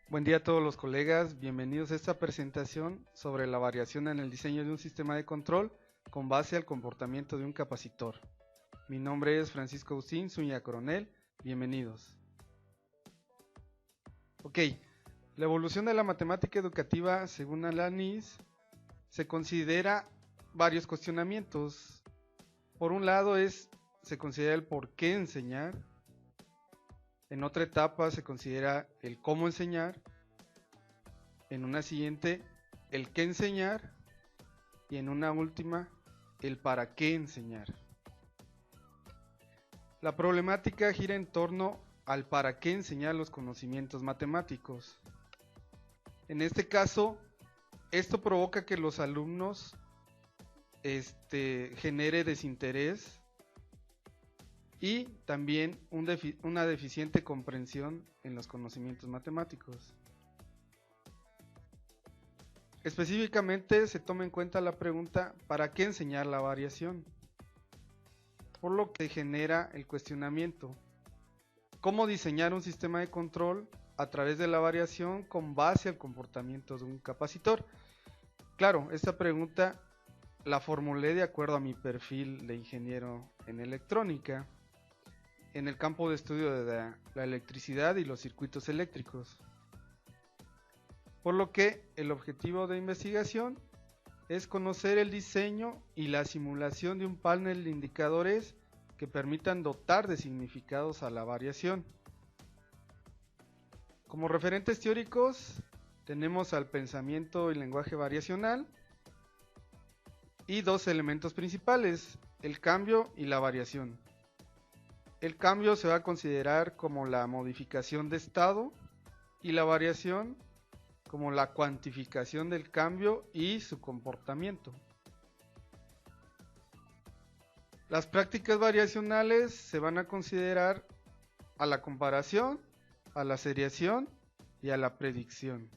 Buen día a todos los colegas, bienvenidos a esta presentación sobre la variación en el diseño de un sistema de control con base al comportamiento de un capacitor. Mi nombre es Francisco Agustín Zúñiga Coronel, bienvenidos. Ok, la evolución de la matemática educativa según Alanis se considera varios cuestionamientos. Por un lado se considera el por qué enseñar. En otra etapa se considera el cómo enseñar. En una siguiente, el qué enseñar. Y en una última, el para qué enseñar. La problemática gira en torno al para qué enseñar los conocimientos matemáticos. En este caso, esto provoca que los alumnos genere desinterés y también una deficiente comprensión en los conocimientos matemáticos. Específicamente se toma en cuenta la pregunta ¿para qué enseñar la variación? Por lo que genera el cuestionamiento ¿cómo diseñar un sistema de control a través de la variación con base al comportamiento de un capacitor? Claro, esta pregunta la formulé de acuerdo a mi perfil de ingeniero en electrónica en el campo de estudio de la electricidad y los circuitos eléctricos. Por lo que el objetivo de investigación es conocer el diseño y la simulación de un panel de indicadores que permitan dotar de significados a la variación. Como referentes teóricos tenemos al pensamiento y lenguaje variacional y dos elementos principales, el cambio y la variación. El cambio se va a considerar como la modificación de estado y la variación como la cuantificación del cambio y su comportamiento. Las prácticas variacionales se van a considerar a la comparación, a la seriación y a la predicción.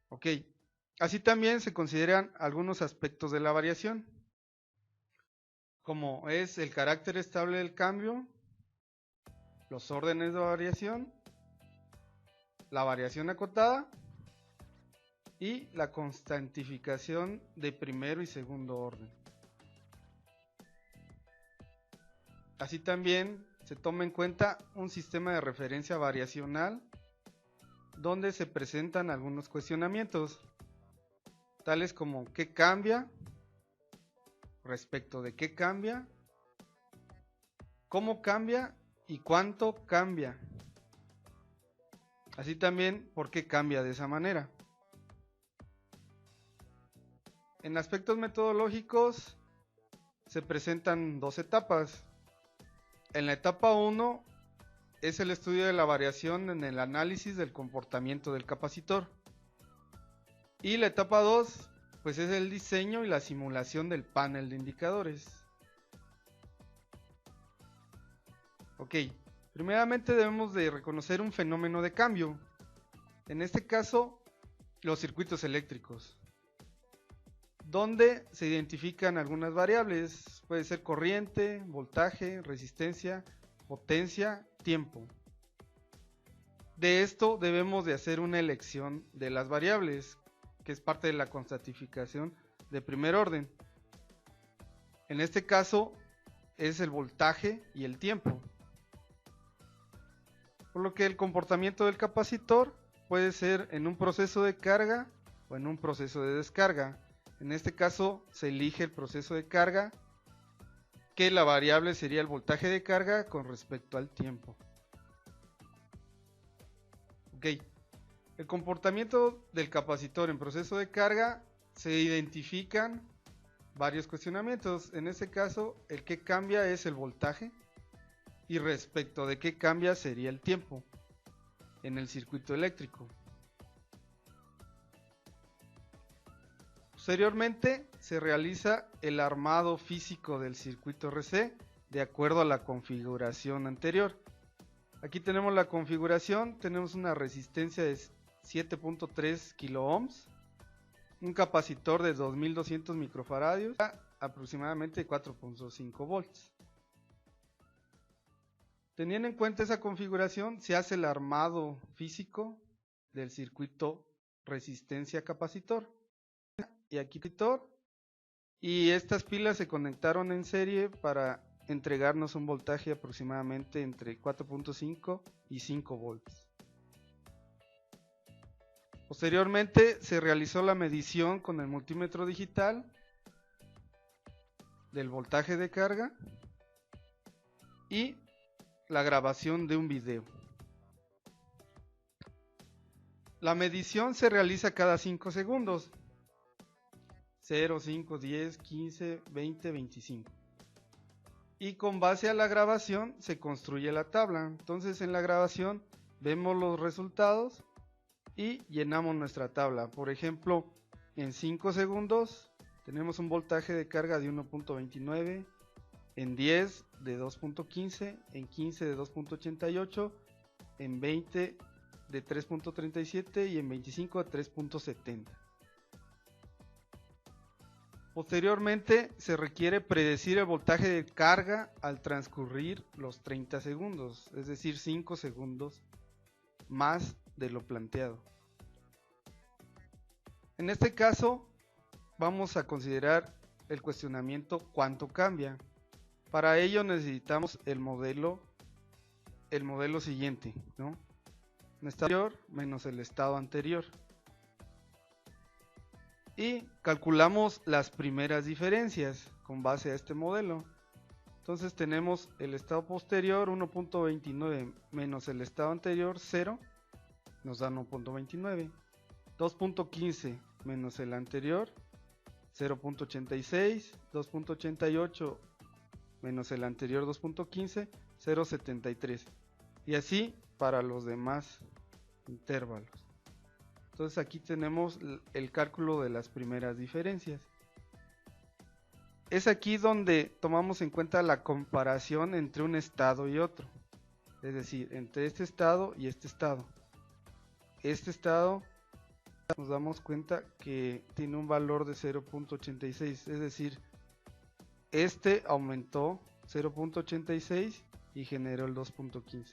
Ok, así también se consideran algunos aspectos de la variación, como es el carácter estable del cambio, los órdenes de variación, la variación acotada y la constantificación de primero y segundo orden. Así también se toma en cuenta un sistema de referencia variacional donde se presentan algunos cuestionamientos, tales como ¿qué cambia? Respecto de qué cambia, cómo cambia y cuánto cambia. Así también, ¿por qué cambia de esa manera? En aspectos metodológicos se presentan dos etapas. En la etapa 1 es el estudio de la variación en el análisis del comportamiento del capacitor. Y la etapa 2 pues es el diseño y la simulación del panel de indicadores. Ok, primeramente debemos de reconocer un fenómeno de cambio. En este caso, los circuitos eléctricos, donde se identifican algunas variables, puede ser corriente, voltaje, resistencia, potencia, tiempo. De esto debemos de hacer una elección de las variables, que es parte de la constantificación de primer orden. En este caso es el voltaje y el tiempo. Por lo que el comportamiento del capacitor puede ser en un proceso de carga o en un proceso de descarga. En este caso se elige el proceso de carga, que la variable sería el voltaje de carga con respecto al tiempo. Ok, el comportamiento del capacitor en proceso de carga se identifican varios cuestionamientos. En este caso, el que cambia es el voltaje y respecto de qué cambia sería el tiempo en el circuito eléctrico. Posteriormente se realiza el armado físico del circuito RC de acuerdo a la configuración anterior. Aquí tenemos la configuración, tenemos una resistencia de 7.3 kilo ohms, un capacitor de 2200 microfaradios, aproximadamente 4.5 volts. Teniendo en cuenta esa configuración, se hace el armado físico del circuito resistencia capacitor. Y aquí capacitor, y estas pilas se conectaron en serie para entregarnos un voltaje aproximadamente entre 4.5 y 5 volts. Posteriormente se realizó la medición con el multímetro digital del voltaje de carga y la grabación de un video. La medición se realiza cada 5 segundos. 0, 5, 10, 15, 20, 25. Y con base a la grabación se construye la tabla. Entonces en la grabación vemos los resultados y llenamos nuestra tabla. Por ejemplo, en 5 segundos tenemos un voltaje de carga de 1.29, en 10 de 2.15, en 15 de 2.88, en 20 de 3.37 y en 25 de 3.70. Posteriormente se requiere predecir el voltaje de carga al transcurrir los 30 segundos, es decir, 5 segundos más de lo planteado. En este caso vamos a considerar el cuestionamiento ¿cuánto cambia? Para ello necesitamos el modelo siguiente, ¿no? El estado anterior menos el estado anterior. Y calculamos las primeras diferencias con base a este modelo. Entonces tenemos el estado posterior 1.29 menos el estado anterior 0, nos da 1.29. 2.15 menos el anterior 0.86, 2.88 menos el anterior 2.15, 0.73. Y así para los demás intervalos. Entonces aquí tenemos el cálculo de las primeras diferencias. Es aquí donde tomamos en cuenta la comparación entre un estado y otro. Es decir, entre este estado y este estado. Este estado nos damos cuenta que tiene un valor de 0.86. Es decir, este aumentó 0.86 y generó el 2.15.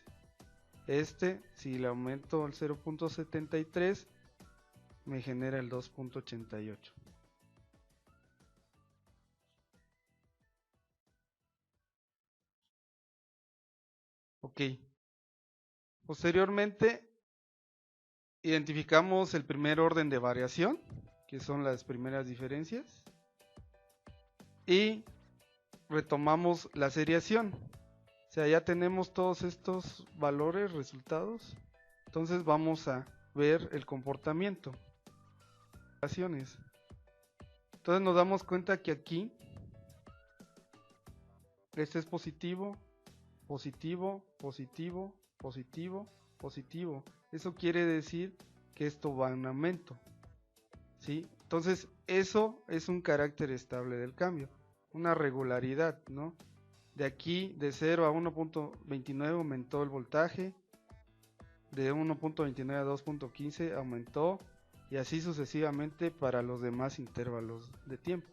Este, si le aumento el 0.73, me genera el 2.88. Ok. Posteriormente, identificamos el primer orden de variación, que son las primeras diferencias. Y retomamos la seriación. O sea, ya tenemos todos estos valores, resultados. Entonces vamos a ver el comportamiento. Entonces nos damos cuenta que aquí este es positivo, positivo, positivo, positivo, positivo. Eso quiere decir que esto va en aumento, ¿sí? Entonces eso es un carácter estable del cambio, una regularidad, ¿no? De aquí de 0 a 1.29 aumentó el voltaje, de 1.29 a 2.15 aumentó, y así sucesivamente para los demás intervalos de tiempo.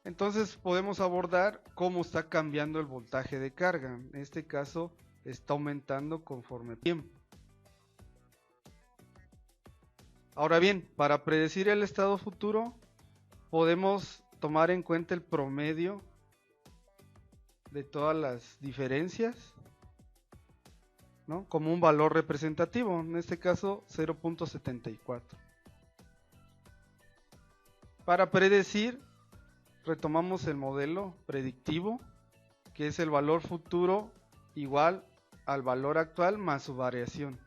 Entonces podemos abordar cómo está cambiando el voltaje de carga. En este caso está aumentando conforme tiempo. Ahora bien, para predecir el estado futuro podemos tomar en cuenta el promedio de todas las diferencias, ¿no? Como un valor representativo, en este caso 0.74. Para predecir, retomamos el modelo predictivo, que es el valor futuro igual al valor actual más su variación.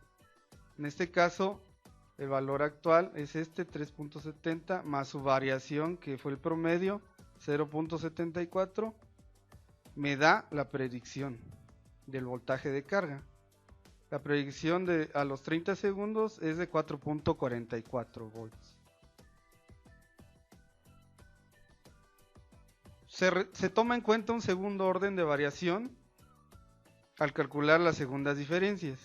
En este caso, el valor actual es este 3.70 más su variación, que fue el promedio 0.74, me da la predicción del voltaje de carga. La predicción a los 30 segundos es de 4.44 volts. Se toma en cuenta un segundo orden de variación al calcular las segundas diferencias.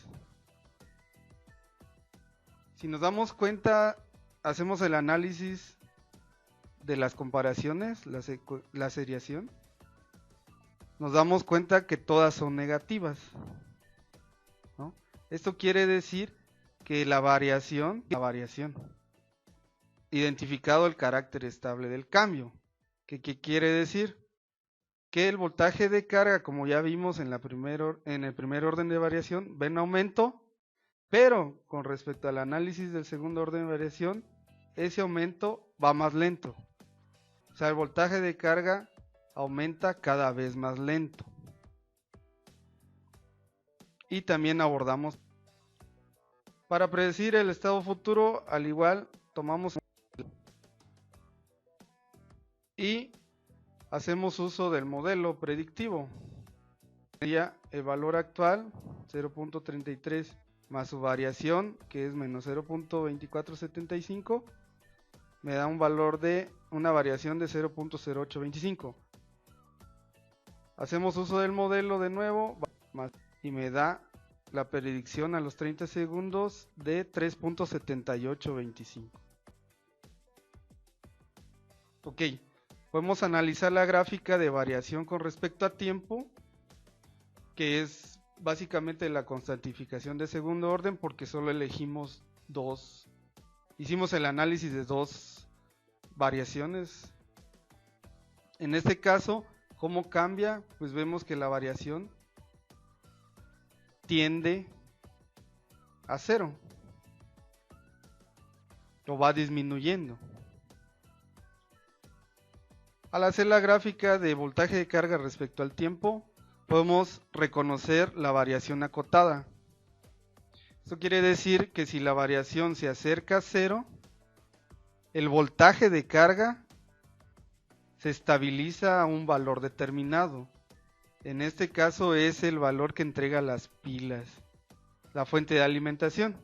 Si nos damos cuenta, hacemos el análisis de las comparaciones, la seriación. nos damos cuenta que todas son negativas, ¿no? Esto quiere decir que la variación, identificado el carácter estable del cambio. ¿Qué quiere decir? Que el voltaje de carga, como ya vimos en el primer orden de variación, va en aumento, pero con respecto al análisis del segundo orden de variación, ese aumento va más lento. O sea, el voltaje de carga aumenta cada vez más lento. Y también abordamos, para predecir el estado futuro, al igual tomamos y hacemos uso del modelo predictivo. Sería el valor actual, 0.33, más su variación, que es menos 0.2475, me da un valor de una variación de 0.0825. Hacemos uso del modelo de nuevo y me da la predicción a los 30 segundos de 3.7825. Ok, podemos analizar la gráfica de variación con respecto a tiempo, que es básicamente la constantificación de segundo orden, porque solo elegimos dos. Hicimos el análisis de dos variaciones. En este caso, ¿cómo cambia? Pues vemos que la variación tiende a cero, o va disminuyendo. Al hacer la gráfica de voltaje de carga respecto al tiempo, podemos reconocer la variación acotada. Esto quiere decir que si la variación se acerca a cero, el voltaje de carga se estabiliza a un valor determinado. En este caso es el valor que entrega las pilas, la fuente de alimentación.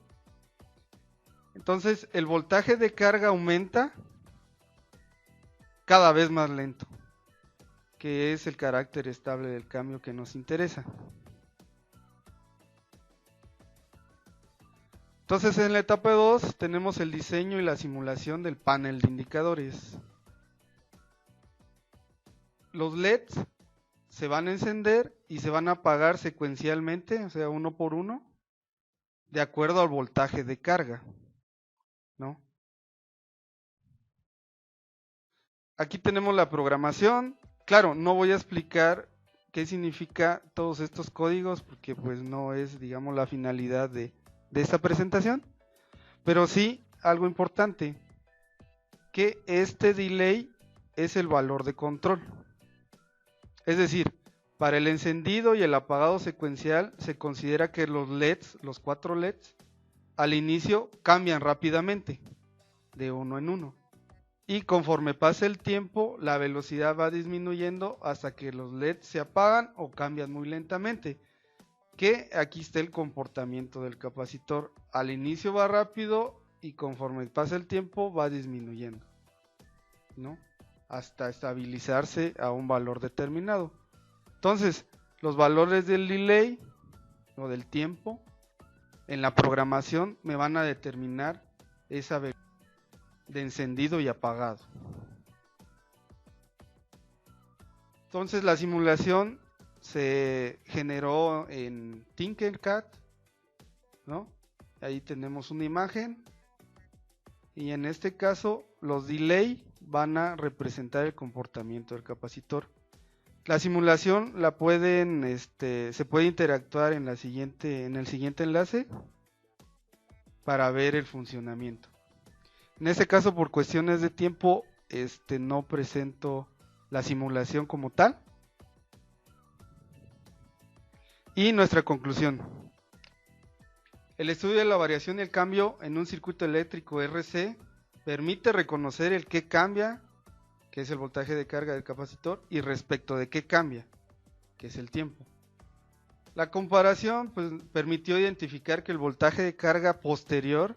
Entonces el voltaje de carga aumenta cada vez más lento, que es el carácter estable del cambio que nos interesa. Entonces en la etapa 2 tenemos el diseño y la simulación del panel de indicadores. Los LEDs se van a encender y se van a apagar secuencialmente, o sea, uno por uno, de acuerdo al voltaje de carga, ¿no? Aquí tenemos la programación. Claro, no voy a explicar qué significa todos estos códigos porque pues no es, digamos, la finalidad de esta presentación, pero sí algo importante, que este delay es el valor de control. Es decir, para el encendido y el apagado secuencial se considera que los LEDs, los 4 LEDs, al inicio cambian rápidamente, de uno en uno. Y conforme pasa el tiempo, la velocidad va disminuyendo hasta que los LEDs se apagan o cambian muy lentamente. Que aquí está el comportamiento del capacitor. Al inicio va rápido y conforme pasa el tiempo va disminuyendo, ¿no? Hasta estabilizarse a un valor determinado. Entonces, los valores del delay o del tiempo en la programación me van a determinar esa velocidad de encendido y apagado. Entonces la simulación se generó en Tinkercad, ¿no? Ahí tenemos una imagen y en este caso los delay van a representar el comportamiento del capacitor. La simulación la pueden, se puede interactuar en el siguiente enlace para ver el funcionamiento. En este caso, por cuestiones de tiempo, no presento la simulación como tal. Y nuestra conclusión. El estudio de la variación y el cambio en un circuito eléctrico RC permite reconocer el que cambia, que es el voltaje de carga del capacitor, y respecto de qué cambia, que es el tiempo. La comparación pues, permitió identificar que el voltaje de carga posterior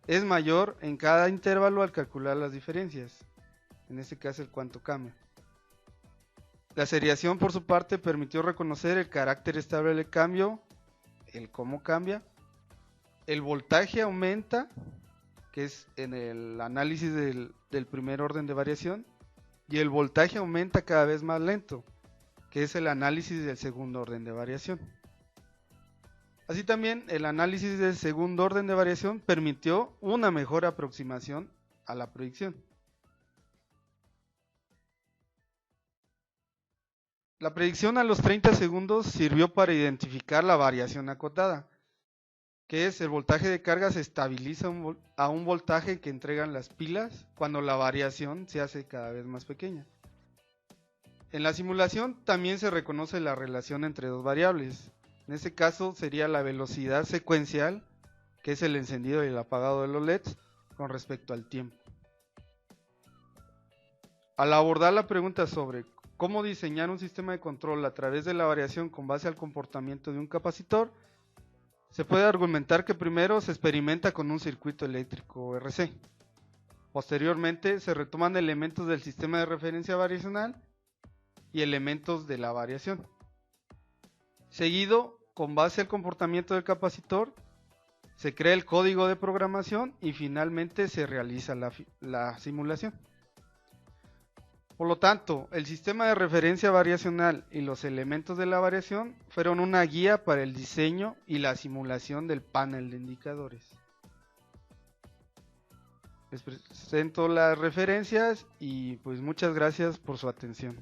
es mayor en cada intervalo al calcular las diferencias, en este caso el cuánto cambia. La seriación por su parte permitió reconocer el carácter estable del cambio, el cómo cambia, el voltaje aumenta, que es en el análisis del primer orden de variación, y el voltaje aumenta cada vez más lento, que es el análisis del segundo orden de variación. Así también, el análisis del segundo orden de variación permitió una mejor aproximación a la predicción. La predicción a los 30 segundos sirvió para identificar la variación acotada, que es el voltaje de carga se estabiliza a un voltaje que entregan las pilas cuando la variación se hace cada vez más pequeña. En la simulación también se reconoce la relación entre dos variables. En este caso sería la velocidad secuencial, que es el encendido y el apagado de los LEDs, con respecto al tiempo. Al abordar la pregunta sobre cómo diseñar un sistema de control a través de la variación con base al comportamiento de un capacitor, se puede argumentar que primero se experimenta con un circuito eléctrico RC. Posteriormente se retoman elementos del sistema de referencia variacional y elementos de la variación. Seguido, con base al comportamiento del capacitor, se crea el código de programación y finalmente se realiza la simulación. Por lo tanto, el sistema de referencia variacional y los elementos de la variación fueron una guía para el diseño y la simulación del panel de indicadores. Les presento las referencias y pues muchas gracias por su atención.